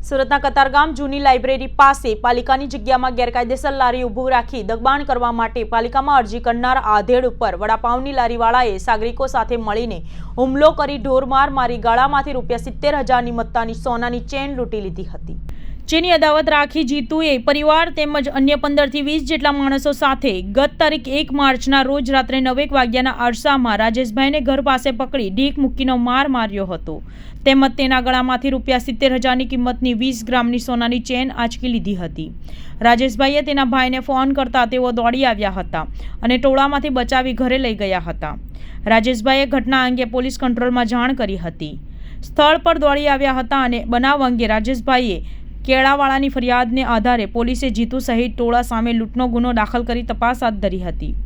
સુરતના કતારગામ જૂની લાઇબ્રેરી પાસે પાલિકાની જગ્યામાં ગેરકાયદેસર લારી ઊભું રાખી દબાણ કરવા માટે પાલિકામાં અરજી કરનાર આધેડ ઉપર વડાપાવની લારીવાળાએ નાગરિકો સાથે મળીને હુમલો કરી ઢોરમાર મારી ગાળામાંથી ₹70,000ની મત્તાની સોનાની ચેન લૂંટી લીધી હતી, જેની અદાવત રાખી જીતુએ પરિવાર તેમજ અન્ય 15 થી 20 જેટલા માણસો સાથે ગત તારીખ 1 માર્ચના રોજ રાત્રે 9 વાગ્યાના અરસામાં રાજેશભાઈને ઘર પાસે પકડી ઢીક મૂકીનો માર માર્યો હતો તેમજ તેના ગળામાંથી ₹70,000ની કિંમતની 20 ગ્રામની સોનાની ચેન આંચકી લીધી હતી। રાજેશભાઈએ તેના ભાઈને ફોન કરતા તેઓ દોડી આવ્યા હતા અને ટોળામાંથી બચાવી ઘરે લઈ ગયા હતા। રાજેશભાઈએ ઘટના અંગે પોલીસ કંટ્રોલમાં જાણ કરી હતી। સ્થળ પર દોડી આવ્યા હતા અને બનાવ અંગે રાજેશભાઈએ કેળાવાળાની ફરિયાદને આધારે પોલીસે જીતુ સહિત ટોળા સામે લૂંટનો ગુનો દાખલ કરી તપાસ હાથ ધરી હતી।